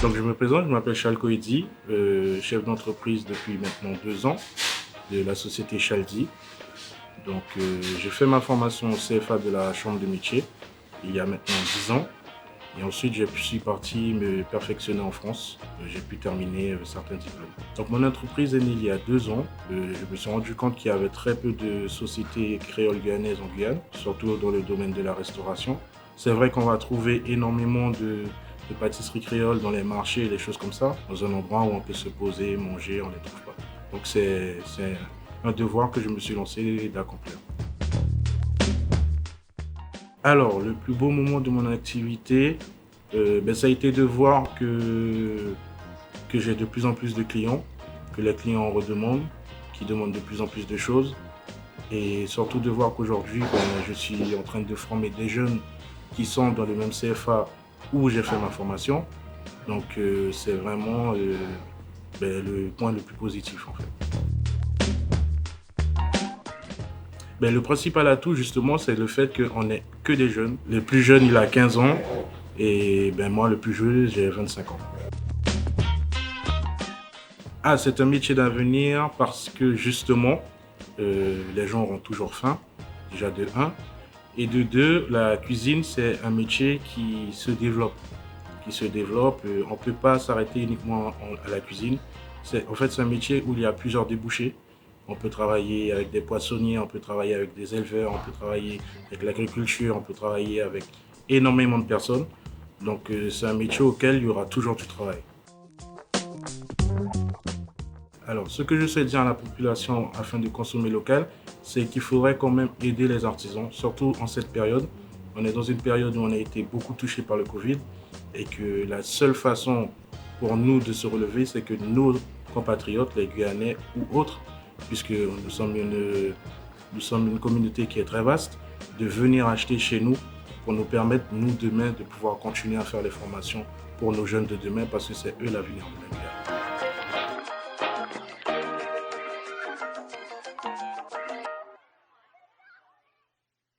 Donc je me présente, je m'appelle Charles Koidzi, chef d'entreprise depuis maintenant 2 ans de la société Chaldi. Donc j'ai fait ma formation au CFA de la Chambre de métier il y a maintenant 10 ans. Et ensuite, je suis parti me perfectionner en France. J'ai pu terminer certains diplômes. Donc mon entreprise est née il y a 2 ans. Je me suis rendu compte qu'il y avait très peu de sociétés créoles guyanaises en Guyane, surtout dans le domaine de la restauration. C'est vrai qu'on va trouver énormément de pâtisseries créoles dans les marchés et des choses comme ça, dans un endroit où on peut se poser, manger, on ne les trouve pas. Donc c'est un devoir que je me suis lancé d'accomplir. Alors, le plus beau moment de mon activité, ça a été de voir que j'ai de plus en plus de clients, que les clients en redemandent, qui demandent de plus en plus de choses. Et surtout de voir qu'aujourd'hui, je suis en train de former des jeunes qui sont dans le même CFA où j'ai fait ma formation. Donc, c'est vraiment le point le plus positif en fait. Le principal atout, justement, c'est le fait qu'on n'est que des jeunes. Le plus jeune, il a 15 ans et moi, le plus jeune, j'ai 25 ans. Ah, c'est un métier d'avenir parce que, justement, les gens auront toujours faim, déjà de 1. Et de 2, la cuisine, c'est un métier qui se développe. On ne peut pas s'arrêter uniquement à la cuisine. C'est un métier où il y a plusieurs débouchés. On peut travailler avec des poissonniers, on peut travailler avec des éleveurs, on peut travailler avec l'agriculture, on peut travailler avec énormément de personnes. Donc c'est un métier auquel il y aura toujours du travail. Alors ce que je souhaite dire à la population afin de consommer local, c'est qu'il faudrait quand même aider les artisans, surtout en cette période. On est dans une période où on a été beaucoup touché par le Covid et que la seule façon pour nous de se relever, c'est que nos compatriotes, les Guyanais ou autres, puisque nous sommes une communauté qui est très vaste, de venir acheter chez nous pour nous permettre, nous, demain, de pouvoir continuer à faire les formations pour nos jeunes de demain parce que c'est eux l'avenir de la Guyane.